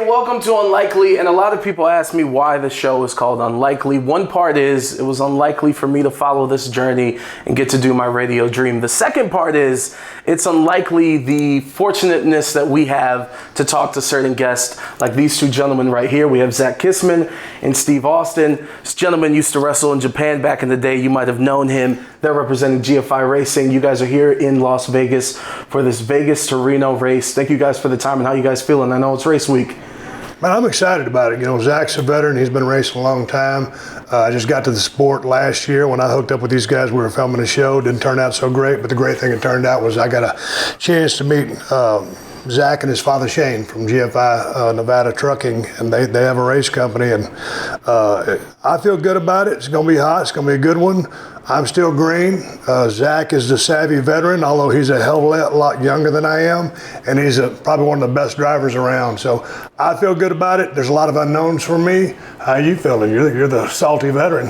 welcome to Unlikely. And a lot of people ask me why the show is called Unlikely. One part is it was unlikely for me to follow this journey and get to do my radio dream. The second part is it's unlikely the fortunateness that we have to talk to certain guests like these two gentlemen right here. We have Zach Kissman and Steve Austin. This gentleman used to wrestle in Japan back in the day. You might have known him. They're representing GFI Racing. You guys are here in Las Vegas for this Vegas to Reno race. Thank you guys for the time and how you guys feeling. I know it's race week. Man, I'm excited about it. You know, Zach's a veteran. He's been racing a long time. I just got to the sport last year when I hooked up with these guys. We were filming a show. Didn't turn out so great, but the great thing it turned out was I got a chance to meet Zach and his father Shane from GFI Nevada Trucking, and they have a race company, and I feel good about it. It's going to be hot. It's going to be a good one. I'm still green. Zach is the savvy veteran, although he's a hell of a lot younger than I am, and he's probably one of the best drivers around. So I feel good about it. There's a lot of unknowns for me. How are you feeling? You're the salty veteran.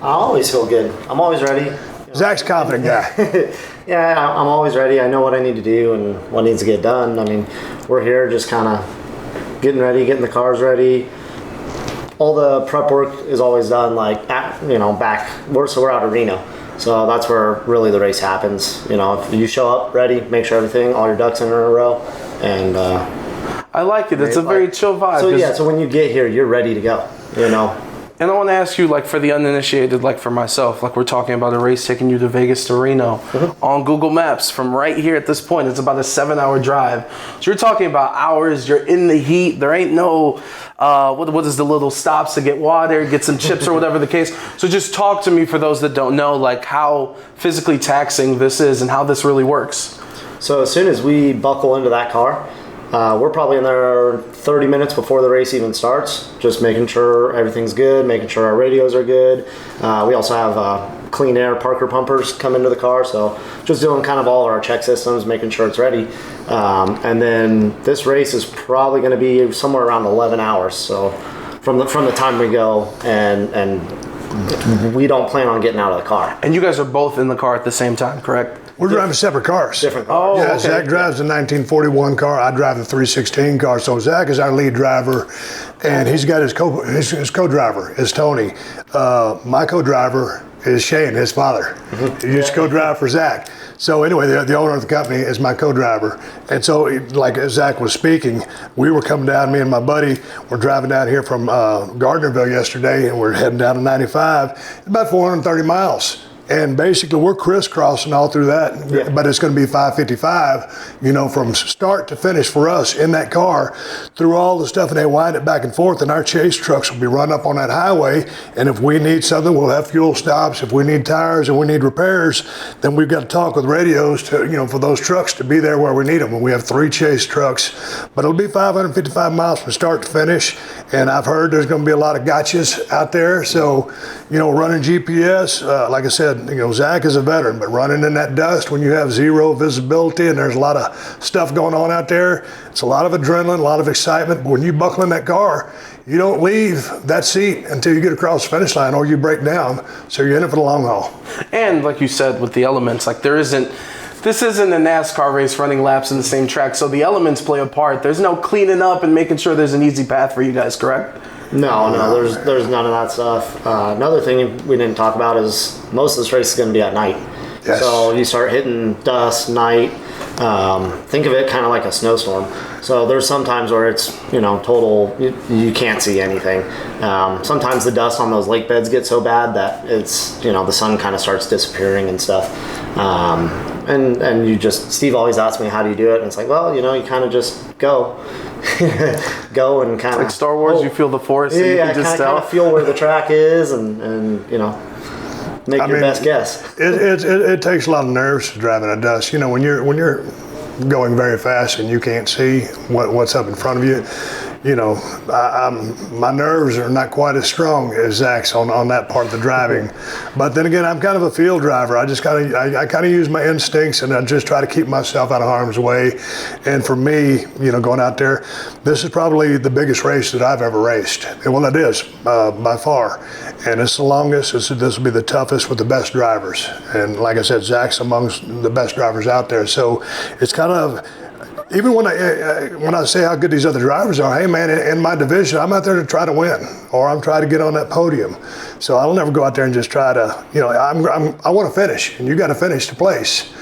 I always feel good. I'm always ready. Zach's a confident guy. Yeah, I'm always ready. I know what I need to do and what needs to get done. I mean, we're here just kind of getting ready, getting the cars ready. All the prep work is always done we're out of Reno. So that's where really the race happens. You know, if you show up ready, make sure all your ducks in a row, and I like it. It's a very chill vibe. So when you get here, you're ready to go, you know. And I want to ask you, like, for the uninitiated, like for myself, like we're talking about a race taking you to Vegas to Reno on Google Maps from right here at this point. It's about a 7-hour drive. So you're talking about hours. You're in the heat. There ain't no, what is the little stops to get water, get some chips or whatever the case. So just talk to me for those that don't know, like how physically taxing this is and how this really works. So as soon as we buckle into that car, we're probably in there 30 minutes before the race even starts, just making sure everything's good, making sure our radios are good. We also have clean air Parker pumpers come into the car, so just doing kind of all of our check systems, making sure it's ready. And then this race is probably going to be somewhere around 11 hours. So from the time we go, and we don't plan on getting out of the car. And you guys are both in the car at the same time, correct? We're driving separate cars. Different cars. Yeah, okay. Zach drives the 1941 car. I drive the 316 car. So Zach is our lead driver, and he's got his co-driver is Tony. My co-driver is Shane, his father. He used to co-drive for Zach. So anyway, the owner of the company is my co-driver. And so, like as Zach was speaking, we were coming down, me and my buddy were driving down here from Gardnerville yesterday, and we're heading down to 95, about 430 miles. And basically, we're crisscrossing all through that, but it's going to be 555, you know, from start to finish for us in that car through all the stuff, and they wind it back and forth, and our chase trucks will be run up on that highway, and if we need something, we'll have fuel stops. If we need tires and we need repairs, then we've got to talk with radios to, you know, for those trucks to be there where we need them. And we have 3 chase trucks, but it'll be 555 miles from start to finish, and I've heard there's going to be a lot of gotchas out there, so, you know, running GPS, like I said, you know, Zach is a veteran, but running in that dust when you have zero visibility and there's a lot of stuff going on out there, it's a lot of adrenaline, a lot of excitement. But when you buckle in that car, you don't leave that seat until you get across the finish line or you break down. So you're in it for the long haul. And like you said, with the elements, like this isn't a NASCAR race running laps in the same track. So the elements play a part. There's no cleaning up and making sure there's an easy path for you guys, correct? No, there's none of that stuff. Another thing we didn't talk about is most of this race is going to be at night. Yes. So you start hitting dust, night. Think of it kind of like a snowstorm. So there's some times where it's, you know, total, you can't see anything. Sometimes the dust on those lake beds gets so bad that it's, you know, the sun kind of starts disappearing and stuff. And you just, Steve always asks me, how do you do it? And it's like, well, you know, you kind of just go. Go and kind of like Star Wars, you feel the force. Yeah, and you can just kind of feel where the track is, and you know, make your best guess. It takes a lot of nerves to drive in a dust. You know, when you're going very fast and you can't see what's up in front of you. You know, my nerves are not quite as strong as Zach's on that part of the driving. But then again, I'm kind of a field driver. I kind of use my instincts, and I just try to keep myself out of harm's way. And for me, you know, going out there, this is probably the biggest race that I've ever raced. And well, it is by far. And it's the longest. This will be the toughest with the best drivers. And like I said, Zach's amongst the best drivers out there. So it's kind of even when I say how good these other drivers are, hey man, in my division, I'm out there to try to win, or I'm trying to get on that podium. So I'll never go out there and just try to, I want to finish, and you got to finish to place.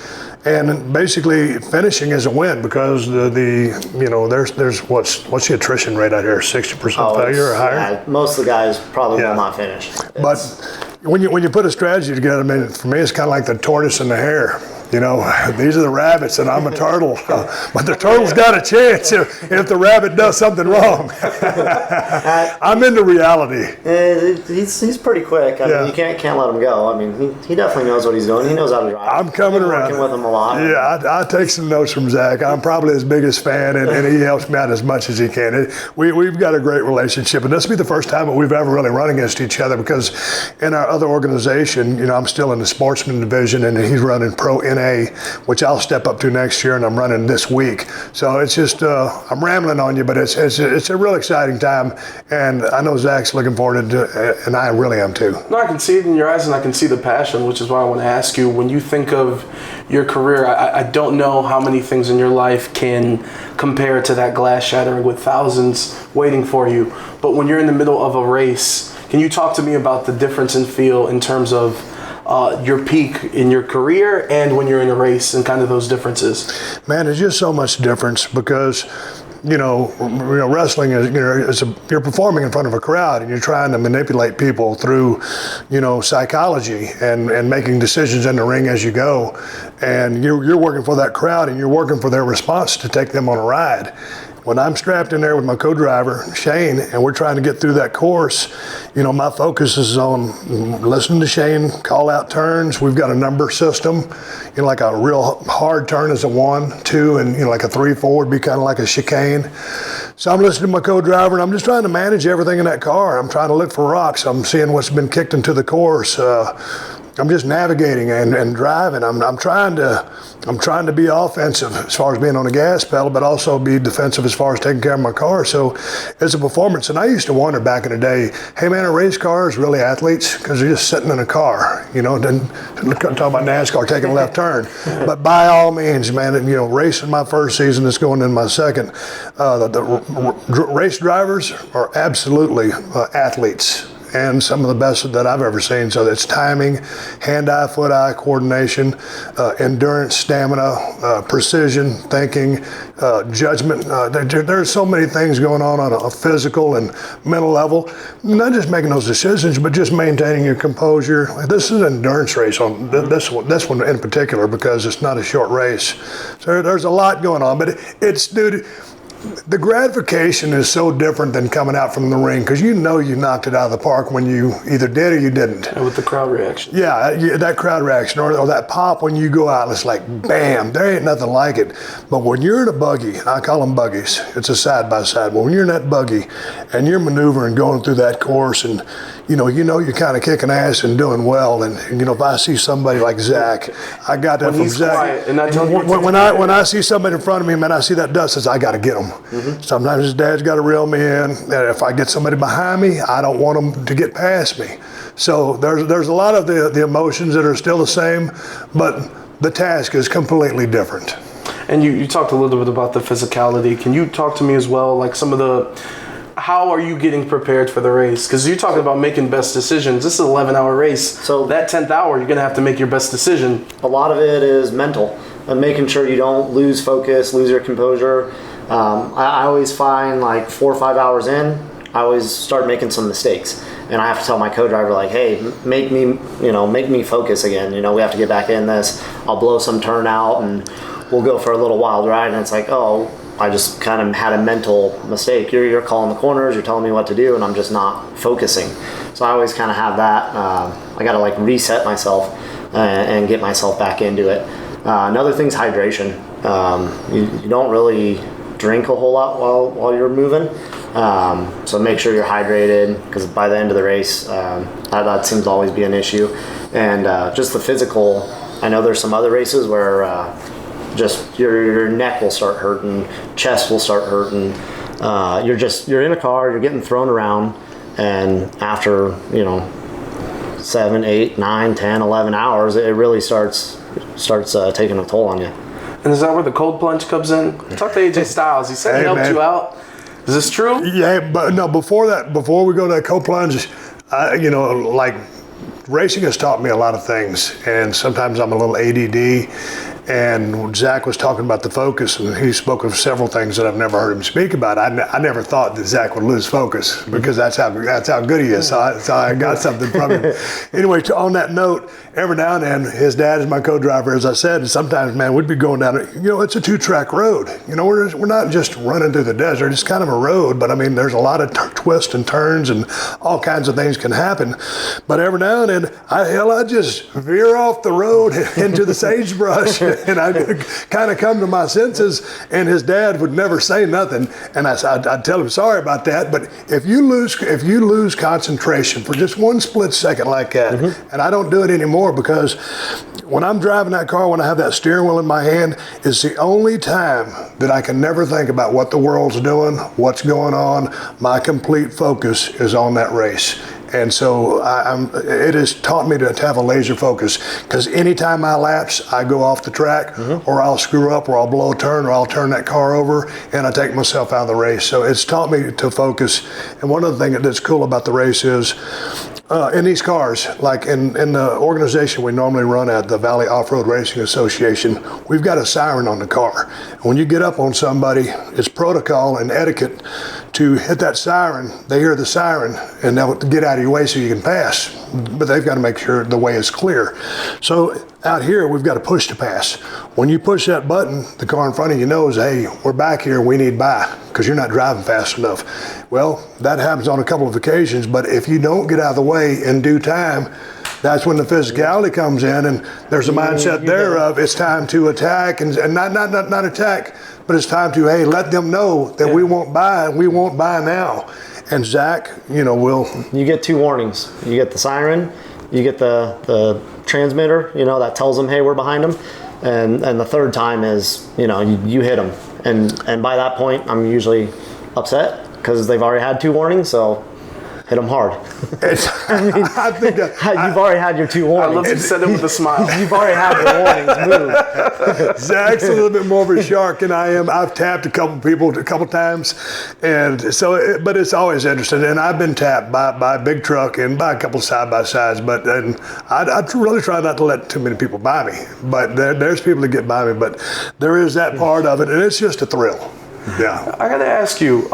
And basically, finishing is a win because there's what's the attrition rate out here? 60% failure or higher. Yeah, most of the guys probably will not finish. But when you put a strategy together, I mean, for me, it's kind of like the tortoise and the hare. These are the rabbits and I'm a turtle. But the turtle's got a chance if the rabbit does something wrong. I'm into reality. He's pretty quick. I mean, you can't let him go. I mean, he definitely knows what he's doing. He knows how to drive. I'm coming around. Working with him a lot. Yeah, I take some notes from Zach. I'm probably his biggest fan, and he helps me out as much as he can. We've got a great relationship, and this will be the first time that we've ever really run against each other because in our other organization, I'm still in the sportsman division, and he's running Pro NA, which I'll step up to next year, and I'm running this week. So it's just I'm rambling on you, but it's a real exciting time, and I know Zach's looking forward to it, and I really am too. No, I can see it in your eyes, and I can see the passion, which is why I want to ask you, when you think of your career, I don't know how many things in your life can compare to that glass shattering with thousands waiting for you, but when you're in the middle of a race, can you talk to me about the difference in feel in terms of your peak in your career and when you're in a race and kind of those differences? Man, there's just so much difference because wrestling is you're performing in front of a crowd and you're trying to manipulate people through psychology and making decisions in the ring as you go, and you're working for that crowd and you're working for their response to take them on a ride. When I'm strapped in there with my co-driver, Shane, and we're trying to get through that course, my focus is on listening to Shane call out turns. We've got a number system. Like a real hard turn is a 1, 2, and like a 3, 4 would be kind of like a chicane. So I'm listening to my co-driver, and I'm just trying to manage everything in that car. I'm trying to look for rocks. I'm seeing what's been kicked into the course. I'm just navigating and driving. I'm trying to be offensive as far as being on the gas pedal, but also be defensive as far as taking care of my car. So it's a performance. And I used to wonder back in the day, hey man, are race cars really athletes? Because they're just sitting in a car. Then talking about NASCAR taking a left turn. But by all means, man, racing my first season, it's going in my second. The race drivers are absolutely athletes, and some of the best that I've ever seen. So that's timing, hand-eye, foot-eye coordination, endurance, stamina, precision, thinking, judgment. There's so many things going on a physical and mental level. Not just making those decisions, but just maintaining your composure. This is an endurance race on this one in particular because it's not a short race. So there's a lot going on, but dude, the gratification is so different than coming out from the ring because you knocked it out of the park when you either did or you didn't. And with the crowd reaction. Yeah, that crowd reaction or that pop when you go out and it's like, bam, there ain't nothing like it. But when you're in a buggy, I call them buggies, it's a side-by-side, but when you're in that buggy and you're maneuvering going through that course and you're kind of kicking ass and doing well, and if I see somebody like Zach, I got that from Zach. Quiet and not telling you when I see somebody in front of me, man, I see that dust, says I got to get them. Mm-hmm. Sometimes his dad's got to reel me in. And if I get somebody behind me, I don't want them to get past me. So there's a lot of the emotions that are still the same, but the task is completely different. And you talked a little bit about the physicality. Can you talk to me as well, like how are you getting prepared for the race? Because you're talking about making best decisions. This is an 11-hour race. So that 10th hour, you're going to have to make your best decision. A lot of it is mental. And making sure you don't lose focus, lose your composure. I always find like 4 or 5 hours in, I always start making some mistakes. And I have to tell my co-driver like, hey, make me focus again. We have to get back in this. I'll blow some turn out and we'll go for a little wild ride. And it's like, oh, I just kind of had a mental mistake. You're calling the corners, you're telling me what to do, and I'm just not focusing. So I always kind of have that. I got to reset myself and get myself back into it. Another thing's hydration. You don't really drink a whole lot while you're moving. So make sure you're hydrated because by the end of the race, that seems to always be an issue. And just the physical, I know there's some other races where just your neck will start hurting, chest will start hurting. You're in a car, you're getting thrown around, and after 7, 8, 9, 10, 11 hours, it really starts taking a toll on you. And is that where the cold plunge comes in? Talk to AJ Styles. He said he helped you out. Is this true? Yeah, but no, before we go to that cold plunge, like racing has taught me a lot of things, and sometimes I'm a little ADD. And Zach was talking about the focus, and he spoke of several things that I've never heard him speak about. I never thought that Zach would lose focus because that's how good he is. So I got something from him. Anyway, on that note, every now and then, his dad is my co-driver, as I said, and sometimes, man, we'd be going down it. It's a 2-track road. We're not just running through the desert. It's kind of a road, but I mean, there's a lot of twists and turns, and all kinds of things can happen. But every now and then, I just veer off the road into the sagebrush. And I'd kind of come to my senses, and his dad would never say nothing. And I'd tell him, sorry about that, but if you lose concentration for just one split second like that, and I don't do it anymore because when I'm driving that car, when I have that steering wheel in my hand, it's the only time that I can never think about what the world's doing, what's going on. My complete focus is on that race. And so it has taught me to have a laser focus, because anytime I lapse, I go off the track, or I'll screw up, or I'll blow a turn, or I'll turn that car over, and I take myself out of the race. So it's taught me to focus. And one other thing that's cool about the race is, in these cars, like in the organization we normally run at, the Valley Off-Road Racing Association, we've got a siren on the car. When you get up on somebody, it's protocol and etiquette to hit that siren. They hear the siren, and they'll get out of your way so you can pass. But they've got to make sure the way is clear. So out here, we've got to push to pass. When you push that button, the car in front of you knows, hey, we're back here, we need by, because you're not driving fast enough. Well, that happens on a couple of occasions, but if you don't get out of the way in due time, that's when the physicality comes in, and there's a mindset there of it's time to attack, and not attack, but it's time to, hey, let them know that we won't buy now. And Zach, will. You get 2 warnings. You get the siren, you get the transmitter, that tells them, hey, we're behind them. And the third time is, you hit them. And by that point, I'm usually upset because they've already had 2 warnings, so hit them hard. I think you've already had your 2 warnings. I love you said it with a smile. You've already had your warnings. Move. Zach's a little bit more of a shark than I am. I've tapped a couple times, and so but it's always interesting. And I've been tapped by a big truck and by a couple side by sides. But I really try not to let too many people buy me. But there's people that get by me. But there is that part of it, and it's just a thrill. Yeah. I got to ask you.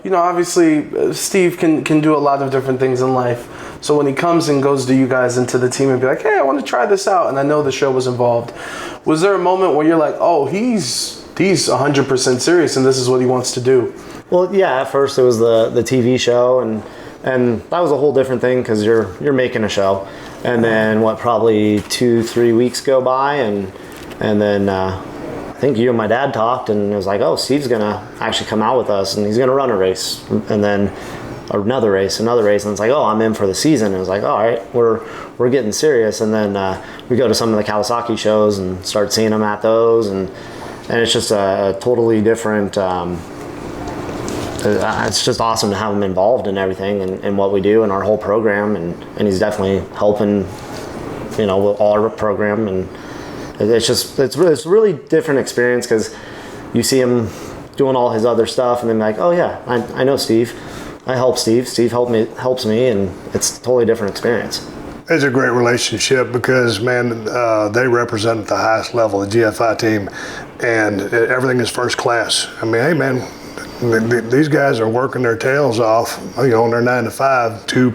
Obviously, Steve can do a lot of different things in life. So when he comes and goes to you guys into the team and be like, hey, I want to try this out, and I know the show was involved, was there a moment where you're like, oh, he's 100% serious and this is what he wants to do? Well, yeah, at first it was the TV show, and that was a whole different thing because you're making a show. And then probably 2-3 weeks go by, and then I think you and my dad talked, and it was like, oh, Steve's gonna actually come out with us, and he's gonna run a race, and then another race, and it's like, oh, I'm in for the season. And it was like, all right, we're getting serious. And then we go to some of the Kawasaki shows and start seeing him at those, and it's just a totally different. It's just awesome to have him involved in everything and what we do and our whole program, and he's definitely helping, with all our program. And it's a really different experience because you see him doing all his other stuff, and then like, oh yeah, I know Steve. I help Steve. Steve helps me, and it's a totally different experience. It's a great relationship because, man, they represent at the highest level, the GFI team, and everything is first class. I mean, hey, man, these guys are working their tails off, on their 9 to 5 to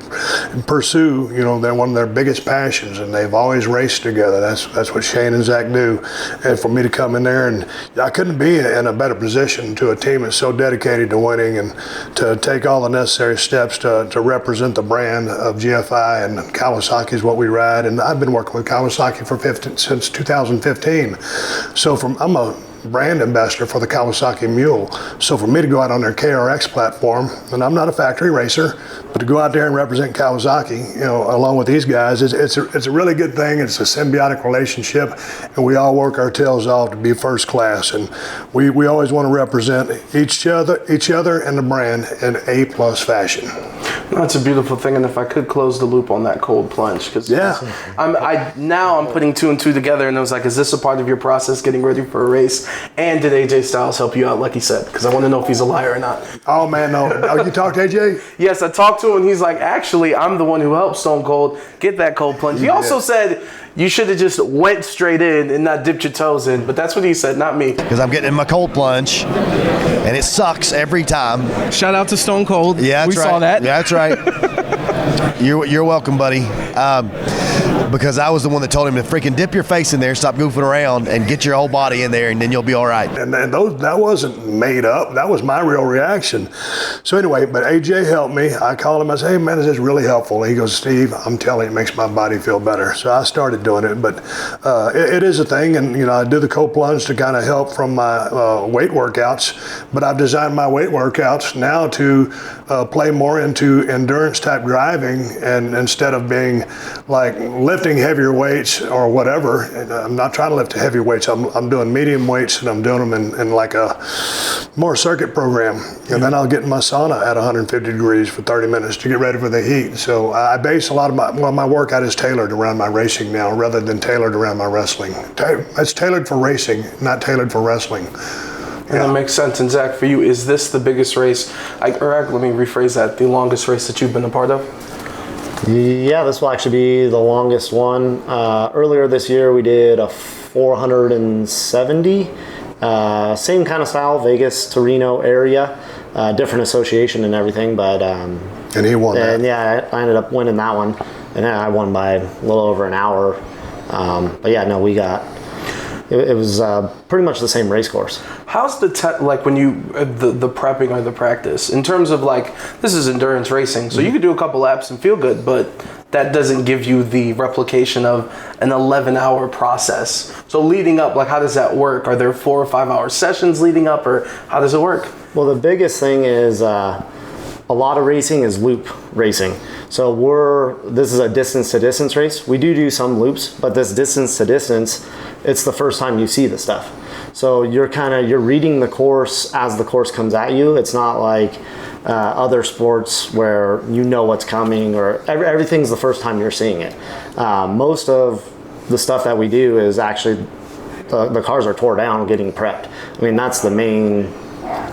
pursue, they're one of their biggest passions, and they've always raced together. That's what Shane and Zach do. And for me to come in there, and I couldn't be in a better position to a team that's so dedicated to winning and to take all the necessary steps to represent the brand of GFI, and Kawasaki is what we ride. And I've been working with Kawasaki since 2015. So I'm a brand ambassador for the Kawasaki Mule. So for me to go out on their KRX platform, and I'm not a factory racer, but to go out there and represent Kawasaki, along with these guys, it's a really good thing. It's a symbiotic relationship, and we all work our tails off to be first class. And we always want to represent each other and the brand in A+ fashion. No, it's a beautiful thing, and if I could close the loop on that cold plunge, because I'm putting two and two together, and I was like, is this a part of your process getting ready for a race? And did AJ Styles help you out, like he said? Because I want to know if he's a liar or not. Oh man, no. Oh, you talked to AJ? Yes, I talked to him, and he's like, actually, I'm the one who helped Stone Cold get that cold plunge. He also said you should have just went straight in and not dipped your toes in, but that's what he said, not me. Because I'm getting in my cold plunge, and it sucks every time. Shout out to Stone Cold. Yeah, that's we right. saw that. Yeah, that's right. You're welcome, buddy. Because I was the one that told him to freaking dip your face in there, stop goofing around, and get your whole body in there, and then you'll be all right. And that wasn't made up. That was my real reaction. So anyway, but AJ helped me. I called him. I said, hey, man, this is really helpful. He goes, Steve, I'm telling you, it makes my body feel better. So I started doing it. But it is a thing. And, I do the cold plunge to kind of help from my weight workouts. But I've designed my weight workouts now to play more into endurance-type driving, and instead of being like lifting heavier weights or whatever. And I'm not trying to lift heavy weights. I'm doing medium weights, and I'm doing them in like a more circuit program. And then I'll get in my sauna at 150 degrees for 30 minutes to get ready for the heat. So I base a lot of my workout is tailored around my racing now rather than tailored around my wrestling. It's tailored for racing, not tailored for wrestling. And that makes sense. And Zach, for you, is this the biggest race, let me rephrase that, the longest race that you've been a part of? Yeah, this will actually be the longest one. Earlier this year, we did a 470. Same kind of style, Vegas to Reno area. Different association and everything, but and he won that. And yeah, I ended up winning that one, and I won by a little over an hour. But yeah, no, we got. It was pretty much the same race course. How's the when you the prepping or the practice in terms of this is endurance racing, so you could do a couple laps and feel good, but that doesn't give you the replication of an 11-hour process. So leading up, how does that work? Are there 4 or 5 hour sessions leading up, or how does it work? Well, the biggest thing is a lot of racing is loop racing. So this is a distance to distance race. We do some loops, but this distance to distance, it's the first time you see the stuff. So you're reading the course as the course comes at you. It's not like other sports where you know what's coming, or everything's the first time you're seeing it. Most of the stuff that we do is actually the cars are tore down getting prepped. I mean, that's the main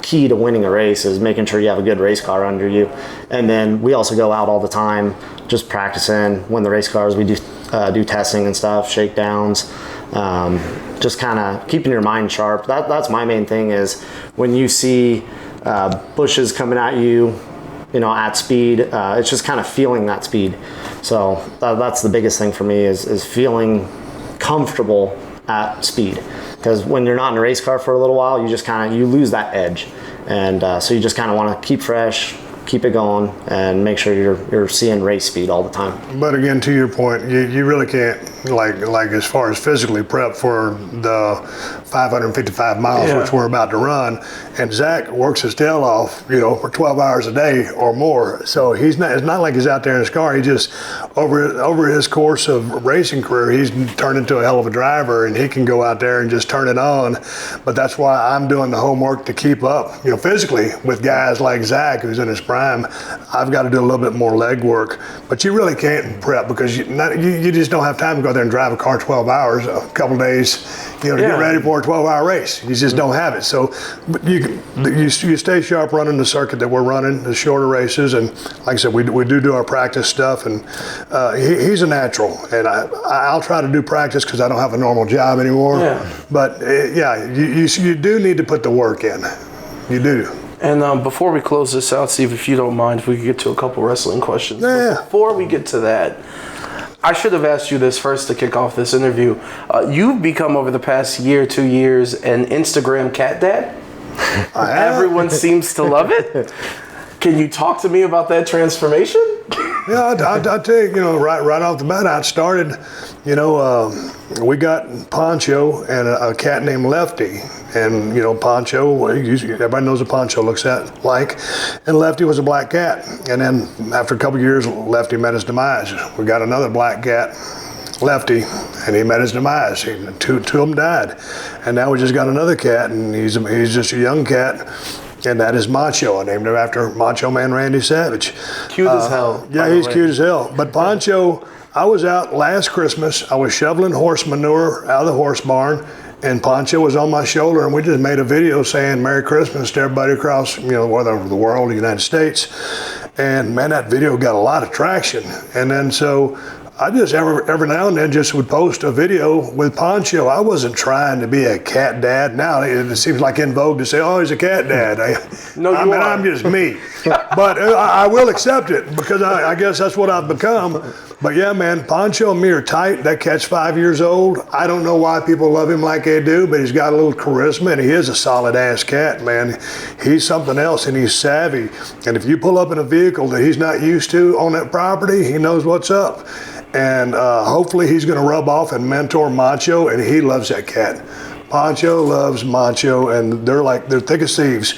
key to winning a race, is making sure you have a good race car under you. And then we also go out all the time just practicing when the race cars. We do testing and stuff, shakedowns, just kind of keeping your mind sharp. That's my main thing, is when you see bushes coming at you, at speed, it's just kind of feeling that speed. So that's the biggest thing for me, is feeling comfortable at speed. Because when you're not in a race car for a little while, you just you lose that edge. And so you just kind of want to keep fresh, keep it going, and make sure you're seeing race speed all the time. But again, to your point, you really can't, like as far as physically prep for the 555 miles, which we're about to run. And Zach works his tail off, for 12 hours a day or more. So it's not like he's out there in his car. He just, over his course of racing career, he's turned into a hell of a driver, and he can go out there and just turn it on. But that's why I'm doing the homework to keep up, physically with guys like Zach, who's in his prime. I've got to do a little bit more leg work, but you really can't prep, because you just don't have time to go there and drive a car 12 hours, a couple days, to get ready for a 12-hour race. You just don't have it. So you stay sharp running the circuit that we're running, the shorter races, and like I said, we do our practice stuff, and he's a natural, and I'll try to do practice because I don't have a normal job anymore. But you do need to put the work in. You do. And before we close this out, Steve, if you don't mind, if we could get to a couple wrestling questions. Yeah. But before we get to that, I should have asked you this first to kick off this interview. You've become, over the past 2 years, an Instagram cat dad. Everyone semes to love it. Can you talk to me about that transformation? Yeah, I'll tell you, right off the bat, I started, we got Poncho and a cat named Lefty. And, Poncho, everybody knows what Poncho looks like. And Lefty was a black cat. And then after a couple of years, Lefty met his demise. We got another black cat, Lefty, and he met his demise. Two of them died. And now we just got another cat, and he's just a young cat. and that is Macho. I named him after Macho Man Randy Savage. Cute as hell. Yeah, he's cute as hell. But Poncho, I was out last Christmas. I was shoveling horse manure out of the horse barn, and Poncho was on my shoulder, and we just made a video saying Merry Christmas to everybody across, whether the world, the United States. And man, that video got a lot of traction. And then so I just every now and then just would post a video with Poncho. I wasn't trying to be a cat dad. Now it seems like in vogue to say, "Oh, he's a cat dad." I'm just me. But I will accept it because I guess that's what I've become. But yeah, man, Poncho and me are tight. That cat's 5 years old. I don't know why people love him like they do, but he's got a little charisma, and he is a solid ass cat, man. He's something else, and he's savvy. And if you pull up in a vehicle that he's not used to on that property, he knows what's up. And hopefully he's going to rub off and mentor Macho, and he loves that cat. Poncho loves Macho, and they're thick as thieves.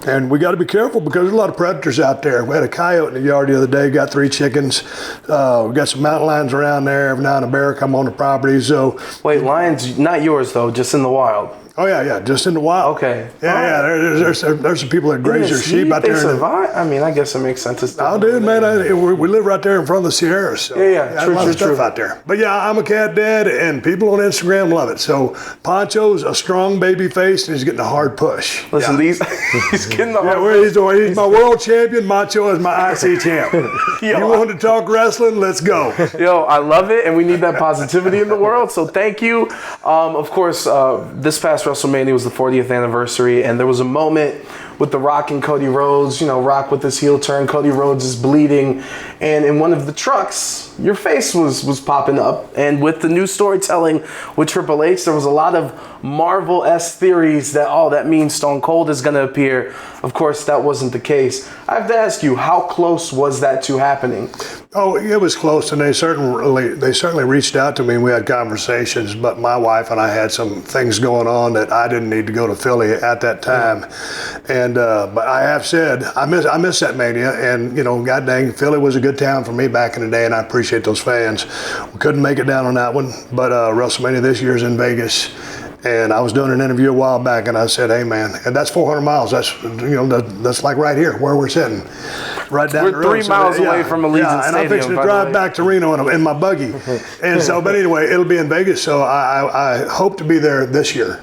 And we got to be careful because there's a lot of predators out there. We had a coyote in the yard the other day, got 3 chickens. We got some mountain lions around there. Every now and then a bear come on the property. So wait, lions, not yours though, just in the wild. Oh yeah, just in the wild. Okay. Yeah. There's some people that graze their sheep out there. They survive. I mean, I guess it makes sense. Oh, dude, man, we live right there in front of the Sierras. So yeah, true, a lot of stuff out there. But yeah, I'm a cat dad, and people on Instagram love it. So Poncho's a strong baby face, and he's getting a hard push. Listen, he's getting the hard push. He's my world champion. Macho is my IC champ. You want to talk wrestling? Let's go. Yo, I love it, and we need that positivity in the world. So thank you. Of course, this past WrestleMania was the 40th anniversary, and there was a moment with The Rock and Cody Rhodes. Rock with his heel turn, Cody Rhodes is bleeding, and in one of the trucks, your face was popping up. And with the new storytelling with Triple H, there was a lot of Marvel-esque theories that, that means Stone Cold is going to appear. Of course, that wasn't the case. I have to ask you, how close was that to happening? Oh, it was close, and they certainly reached out to me, and we had conversations, but my wife and I had some things going on that I didn't need to go to Philly at that time. And but I have said, I miss that Mania, and god dang, Philly was a good town for me back in the day, and I appreciate those fans. We couldn't make it down on that one, but WrestleMania this year is in Vegas. And I was doing an interview a while back, and I said, "Hey, man, and that's 400 miles. That's that's like right here where we're sitting, right down the road. We're 3 miles away from Allegiant Stadium. And I'm fixing to drive back to Reno in my buggy, and so. But anyway, it'll be in Vegas, so I hope to be there this year."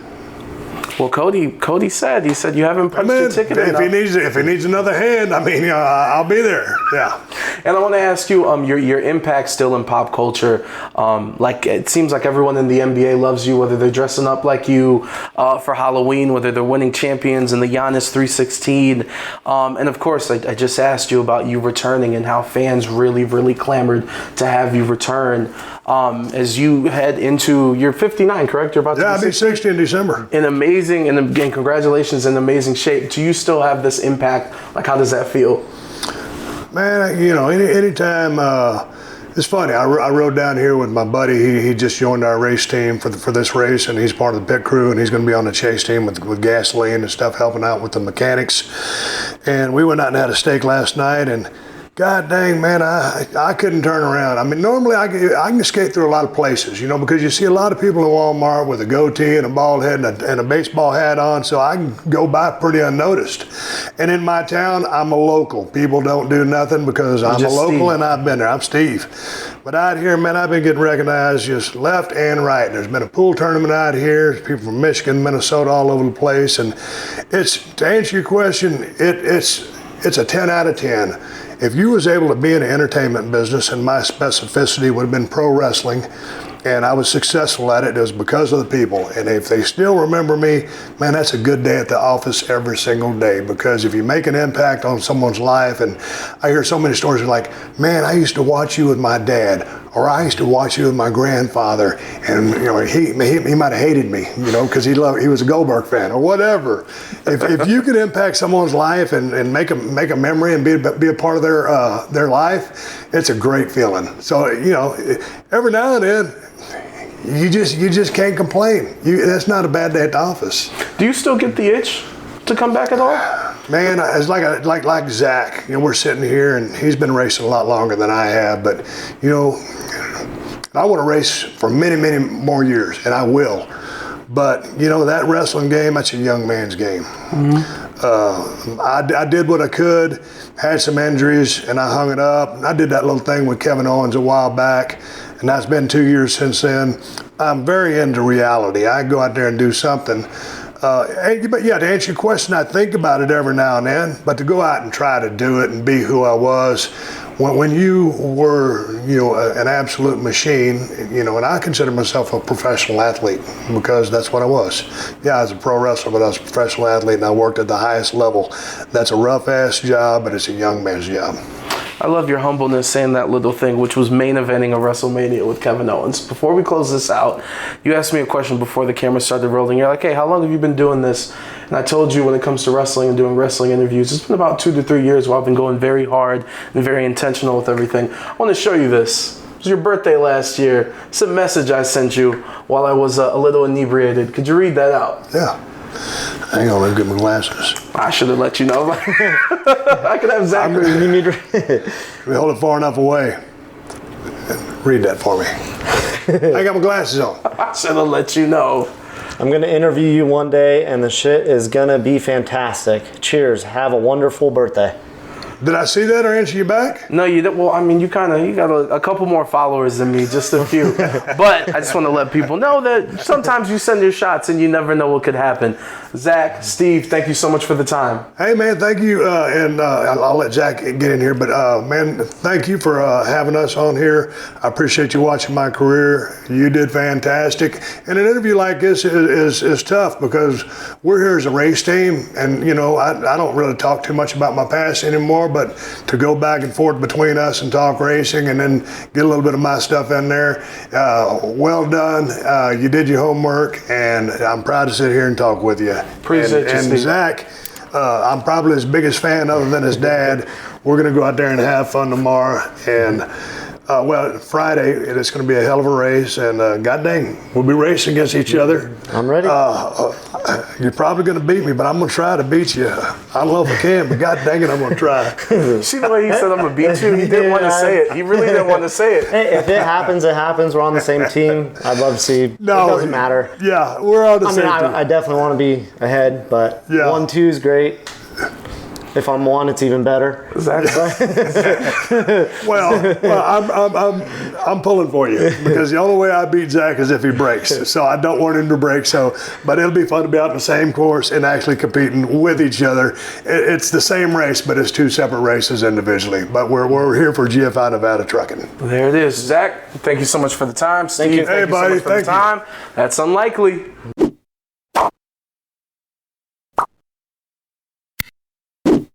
Well, Cody said you haven't punched your ticket enough. If he needs another hand, I'll be there. Yeah. And I want to ask you, your impact still in pop culture. Like it seems like everyone in the NBA loves you, whether they're dressing up like you for Halloween, whether they're winning champions in the Giannis 316. And of course, I just asked you about you returning and how fans really, really clamored to have you return. As you head into, you're 59, correct? You're about to be I'll be 60 in December. And again, congratulations, in amazing shape. Do you still have this impact? Like, how does that feel? Man, anytime, it's funny. I rode down here with my buddy. He just joined our race team for this race, and he's part of the pit crew, and he's going to be on the chase team with gasoline and stuff, helping out with the mechanics. And we went out and had a steak last night, and God dang, man, I couldn't turn around. Normally I can skate through a lot of places, because you see a lot of people in Walmart with a goatee and a bald head and a baseball hat on, so I can go by pretty unnoticed. And in my town, I'm a local. People don't do nothing because I'm a local Steve. And I've been there. I'm Steve. But out here, man, I've been getting recognized just left and right. There's been a pool tournament out here. There's people from Michigan, Minnesota, all over the place. And to answer your question, it's a 10 out of 10. If you was able to be in the entertainment business, and my specificity would have been pro wrestling, and I was successful at it, it was because of the people. And if they still remember me, man, that's a good day at the office every single day. Because if you make an impact on someone's life, and I hear so many stories like, man, I used to watch you with my dad, or I used to watch you with my grandfather, and he might have hated me, because he was a Goldberg fan or whatever. If you could impact someone's life and make a memory and be a part of their life, it's a great feeling. So every now and then, you just can't complain. That's not a bad day at the office. Do you still get the itch to come back at all? Man, it's like Zach. We're sitting here, and he's been racing a lot longer than I have. But I want to race for many, many more years, and I will. But that wrestling game, that's a young man's game. Mm-hmm. I did what I could, had some injuries, and I hung it up. I did that little thing with Kevin Owens a while back, and that's been 2 years since then. I'm very into reality. I go out there and do something. But yeah, to answer your question, I think about it every now and then, but to go out and try to do it and be who I was, when you were, an absolute machine, and I consider myself a professional athlete because that's what I was. Yeah, I was a pro wrestler, but I was a professional athlete and I worked at the highest level. That's a rough ass job, but it's a young man's job. I love your humbleness saying that little thing, which was main eventing a WrestleMania with Kevin Owens. Before we close this out, you asked me a question before the camera started rolling. You're like, hey, how long have you been doing this? And I told you when it comes to wrestling and doing wrestling interviews, it's been about 2 to 3 years where I've been going very hard and very intentional with everything. I want to show you this. It was your birthday last year. It's a message I sent you while I was a little inebriated. Could you read that out? Yeah. Hang on, let me get my glasses. I should have let you know. I could have Zach. We hold it far enough away. Read that for me. I got my glasses on. I should have let you know. I'm going to interview you one day, and the shit is going to be fantastic. Cheers. Have a wonderful birthday. Did I see that or answer you back? No, you didn't. Well, I mean, you got a couple more followers than me, just a few. But I just want to let people know that sometimes you send your shots and you never know what could happen. Zach, Steve, thank you so much for the time. Hey, man, thank you. And I'll let Zach get in here. But, man, thank you for having us on here. I appreciate you watching my career. You did fantastic. And an interview like this is tough because we're here as a race team. And, I don't really talk too much about my past anymore. But to go back and forth between us and talk racing and then get a little bit of my stuff in there, well done. You did your homework, and I'm proud to sit here and talk with you. Appreciate you, and Zach, I'm probably his biggest fan other than his dad. We're going to go out there and have fun tomorrow. And, Friday, it's going to be a hell of a race. And, God dang, we'll be racing against each other. I'm ready. You're probably going to beat me, but I'm going to try to beat you. I don't know if I can, but God dang it, I'm going to try. See the way he said I'm going to beat you? He didn't want to say it. He really didn't want to say it. Hey, if it happens, it happens. We're on the same team. I'd love to see. No, it doesn't matter. Yeah, we're on the same team. I definitely want to be ahead, but 1-2 is great. If I'm 1, it's even better. Exactly. I'm pulling for you because the only way I beat Zach is if he breaks. So I don't want him to break. But it'll be fun to be out in the same course and actually competing with each other. It's the same race, but it's 2 separate races individually. But we're here for GFI Nevada Trucking. There it is. Zach, thank you so much for the time. Steve, Thank you. Thank you so much for the time. That's Unlikely.